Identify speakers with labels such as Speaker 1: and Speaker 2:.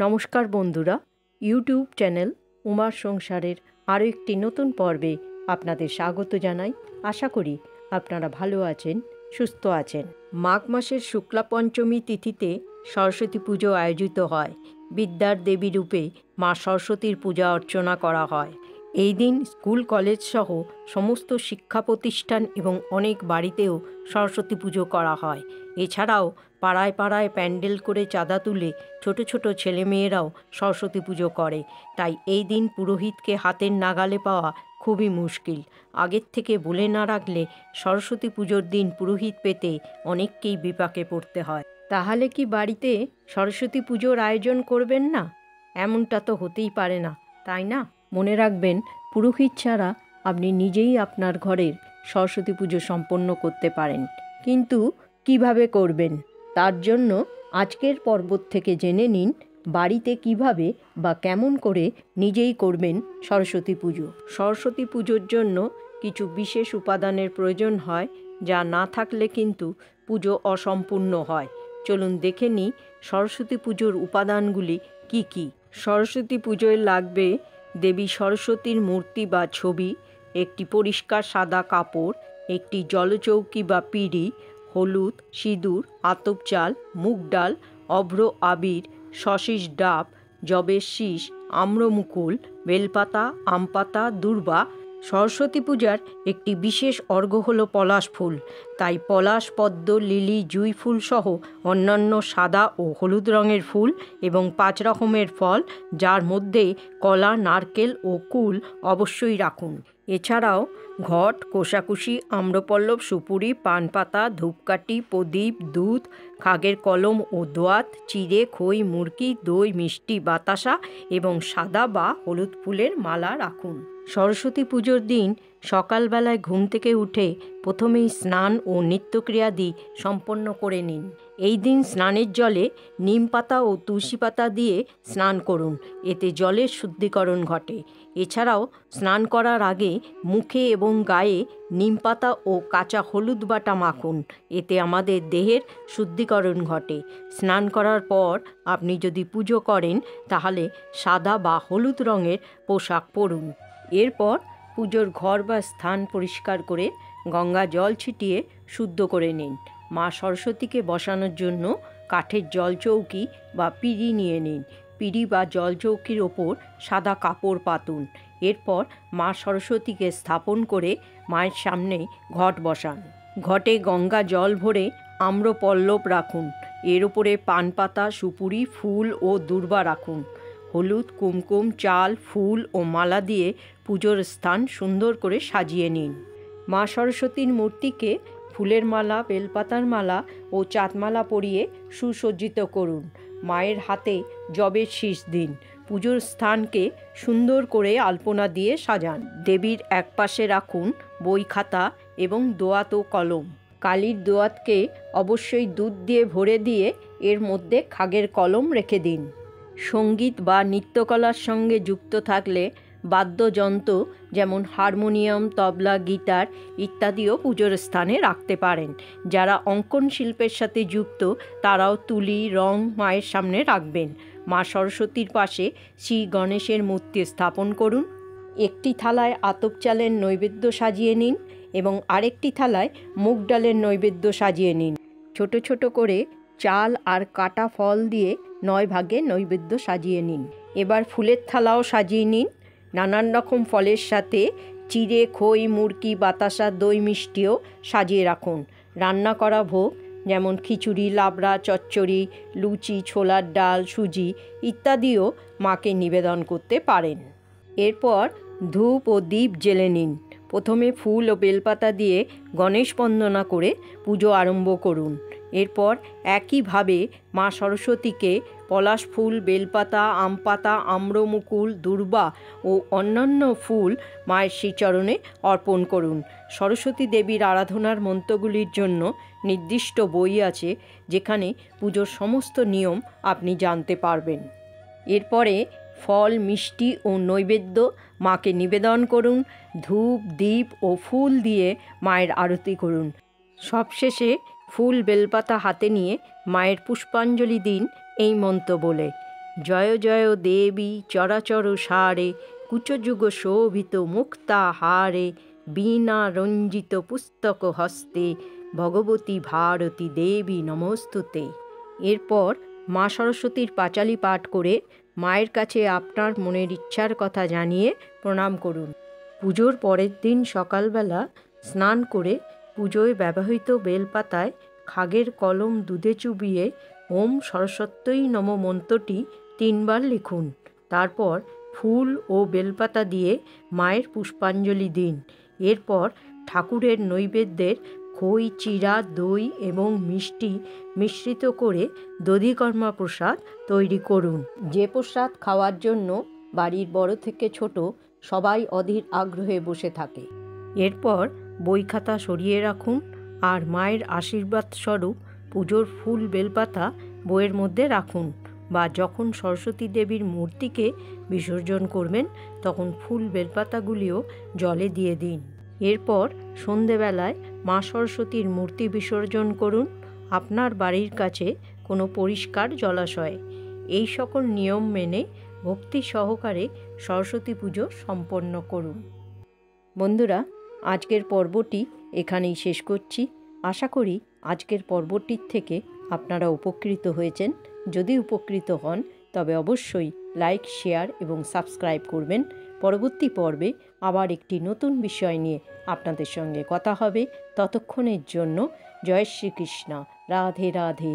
Speaker 1: নমস্কার বন্ধুরা, YouTube channel উমার সংসারের আরও একটি নতুন পর্বে আপনাদের স্বাগত জানাই। আশা করি আপনারা ভালো আছেন, সুস্থ আছেন। মাঘ মাসের শুক্লা পঞ্চমী তিথিতে সরস্বতী পুজো আয়োজিত হয়। বিদ্যার দেবী রূপে মা সরস্বতীর পূজা অর্চনা করা হয়। এই দিন স্কুল কলেজ সহ সমস্ত শিক্ষা প্রতিষ্ঠান এবং অনেক বাড়িতেও সরস্বতী পুজো করা হয়। এছাড়াও পাড়ায় পাড়ায় প্যান্ডেল করে চাঁদা তুলে ছোট ছোট ছেলেমেয়েরাও সরস্বতী পুজো করে। তাই এই দিন পুরোহিতকে হাতের নাগালে পাওয়া খুবই মুশকিল। আগের থেকে বলে না রাখলে সরস্বতী পুজোর দিন পুরোহিত পেতে অনেককেই বিপাকে পড়তে হয়। তাহলে কি বাড়িতে সরস্বতী পুজোর আয়োজন করবেন না? এমনটা তো হতেই পারে না, তাই না? মনে রাখবেন, পুরোহিত ছাড়া আপনি নিজেই আপনার ঘরের সরস্বতী পুজো সম্পন্ন করতে পারেন। কিন্তু কিভাবে করবেন, তার জন্য আজকের পর্ব থেকে জেনে নিন বাড়িতে কিভাবে বা কেমন করে নিজেই করবেন সরস্বতী পুজো। সরস্বতী পুজোর জন্য কিছু বিশেষ উপাদানের প্রয়োজন হয়, যা না থাকলে কিন্তু পুজো অসম্পূর্ণ হয়। চলুন দেখে নিই সরস্বতী পুজোর উপাদানগুলি কি কি। সরস্বতী পুজোয় লাগবে দেবী সরস্বতীর মূর্তি বা ছবি, একটি পরিষ্কার সাদা কাপড়, একটি জলচৌকি বা পিঁড়ি, হলুদ, সিঁদুর, আতপ চাল, মুগ ডাল, অভ্র আবির, শশীষ ডাব, জবের শীষ, আম্রমুকুল, বেলপাতা, আমপাতা, দূর্বা। সরস্বতী পূজার একটি বিশেষ অর্ঘ্য হলো পলাশ ফুল। তাই পলাশ, পদ্ম, লিলি, জুঁই ফুল সহ অন্যান্য সাদা ও হলুদ রঙের ফুল এবং 5 রকমের ফল, যার মধ্যে কলা, নারকেল ও কুল অবশ্যই রাখুন। এছাড়াও ঘট, কোষাকুষি, আম্রপল্লব, সুপুরি, পানপাতা, ধূপকাঠি, প্রদীপ, দুধ, খাগের কলম ও দোয়াত, চিড়ে, খই, মুরকি, দই, মিষ্টি, বাতাসা এবং সাদা বা হলুদ ফুলের মালা রাখুন। সরস্বতী পুজোর দিন সকালবেলায় ঘুম থেকে উঠে প্রথমেই স্নান ও নিত্যক্রিয়াদি সম্পন্ন করে নিন। এই দিন স্নানের জলে নিম পাতা ও তুলসী পাতা দিয়ে স্নান করুন, এতে জলের শুদ্ধিকরণ ঘটে। এছাড়াও স্নান করার আগে মুখে এবং গায়ে নিম পাতা ও কাঁচা হলুদ বাটা মাখুন, এতে আমাদের দেহের শুদ্ধিকরণ ঘটে। স্নান করার পর আপনি যদি পুজো করেন তাহলে সাদা বা হলুদ রঙের পোশাক পরুন। এরপর পুজোর ঘর বা স্থান পরিষ্কার করে গঙ্গা জল ছিটিয়ে শুদ্ধ করে নিন। মা সরস্বতীকে বসানোর জন্য কাঠের জলচৌকি বা পিঁড়ি নিয়ে নিন। পিঁড়ি বা জলচৌকির ওপর সাদা কাপড় পাতুন। এরপর মা সরস্বতীকে স্থাপন করে মায়ের সামনে ঘট বসান। ঘটে গঙ্গা জল ভরে আম্রপল্লব রাখুন। এর ওপরে পানপাতা, সুপুরি, ফুল ও দূর্বা রাখুন। হলুদ, কুমকুম, চাল, ফুল ও মালা দিয়ে পুজোর স্থান সুন্দর করে সাজিয়ে নিন। মা সরস্বতীর মূর্তিকে ফুলের মালা, বেলপাতার মালা ও চাঁদমালা পরিয়ে সুসজ্জিত করুন। মায়ের হাতে জবের শীষ দিন। পুজোর স্থানকে সুন্দর করে আলপনা দিয়ে সাজান। দেবীর একপাশে রাখুন বই খাতা এবং দোয়াত ও কলম। কালীর দোয়াতকে অবশ্যই দুধ দিয়ে ভরে দিয়ে এর মধ্যে খাগের কলম রেখে দিন। সঙ্গীত বা নৃত্যকলার সঙ্গে যুক্ত থাকলে বাদ্যযন্ত্র যেমন হারমোনিয়াম, তবলা, গিটার ইত্যাদিও পুজোর স্থানে রাখতে পারেন। যারা অঙ্কন শিল্পের সাথে যুক্ত তারাও তুলি, রং মায়ের সামনে রাখবেন। মা সরস্বতীর পাশে শ্রী গণেশের মূর্তি স্থাপন করুন। একটি থালায় আতপ চালের নৈবেদ্য সাজিয়ে নিন এবং আরেকটি থালায় মুগ ডালের নৈবেদ্য সাজিয়ে নিন। ছোট ছোট করে চাল আর কাটা ফল দিয়ে 9 ভাগে নৈবেদ্য সাজিয়ে নিন। এবার ফুলের থালাও সাজিয়ে নিন। নানান রকম ফলের সাথে চিড়ে, খই, মুরকি, বাতাসা, দই, মিষ্টিও সাজিয়ে রাখুন। রান্না করা ভোগ যেমন খিচুড়ি, লাবড়া, চচ্চড়ি, লুচি, ছোলার ডাল, সুজি ইত্যাদিও মাকে নিবেদন করতে পারেন। এরপর ধূপ ও দীপ জ্বেলে নিন। প্রথমে ফুল ও বেলপাতা দিয়ে গণেশ বন্দনা করে পুজো আরম্ভ করুন। এরপর একইভাবে মা সরস্বতীকে পলাশ ফুল, বেলপাতা, আমপাতা, আম্রমুকুল, দূর্বা ও অন্যান্য ফুল মায়ের শ্রীচরণে অর্পণ করুন। সরস্বতী দেবীর আরাধনার মন্ত্রগুলির জন্য নির্দিষ্ট বই আছে, যেখানে পুজোর সমস্ত নিয়ম আপনি জানতে পারবেন। এরপরে ফল, মিষ্টি ও নৈবেদ্য মাকে নিবেদন করুন। ধূপ, দীপ ও ফুল দিয়ে মায়ের আরতি করুন। সবশেষে ফুল, বেলপাতা হাতে নিয়ে মায়ের পুষ্পাঞ্জলি দিন এই মন্ত্র বলে। জয় জয় দেবী চরাচর সারে, কুচযুগ শোভিত মুক্তাহারে, বীণা রঞ্জিত পুস্তক হস্তে, ভগবতী ভারতী দেবী নমস্তুতে। এরপর মা সরস্বতীর পাঁচালী পাঠ করে মায়ের কাছে আপনার মনের ইচ্ছার কথা জানিয়ে প্রণাম করুন। পুজোর পরের দিন সকালবেলা স্নান করে পুজোয় ব্যবহৃত বেলপাতায় খাগের কলম দুধে চুবিয়ে ওম সরস্বত্যই নম মন্ত্রটি 3 বার লিখুন। তারপর ফুল ও বেলপাতা দিয়ে মায়ের পুষ্পাঞ্জলি দিন। এরপর ঠাকুরের নৈবেদ্যের খই, চিড়া, দই এবং মিষ্টি মিশ্রিত করে দধিকর্মা প্রসাদ তৈরি করুন। যে প্রসাদ খাওয়ার জন্য বাড়ির বড় থেকে ছোট সবাই অধীর আগ্রহে বসে থাকে। এরপর বই খাতা সরিয়ে রাখুন আর মায়ের আশীর্বাদ স্বরূপ পুজোর ফুল বেলপাতা বইয়ের মধ্যে রাখুন, বা যখন সরস্বতী দেবীর মূর্তিকে বিসর্জন করবেন তখন ফুল বেলপাতাগুলিও জলে দিয়ে দিন। এরপর সন্ধেবেলায় মা সরস্বতীর মূর্তি বিসর্জন করুন আপনার বাড়ির কাছে কোনো পরিষ্কার জলাশয়ে। এই সকল নিয়ম মেনে ভক্তি সহকারে সরস্বতী পুজো সম্পন্ন করুন। বন্ধুরা, আজকের পর্বটি এখানেই শেষ করছি। আশা করি আজকের পর্বটির থেকে আপনারা উপকৃত হয়েছেন। যদি উপকৃত হন তবে অবশ্যই লাইক, শেয়ার এবং সাবস্ক্রাইব করবেন। পরবর্তী পর্বে আবার একটি নতুন বিষয় নিয়ে আপনাদের সঙ্গে কথা হবে। ততক্ষণের জন্য জয় শ্রীকৃষ্ণ। রাধে রাধে।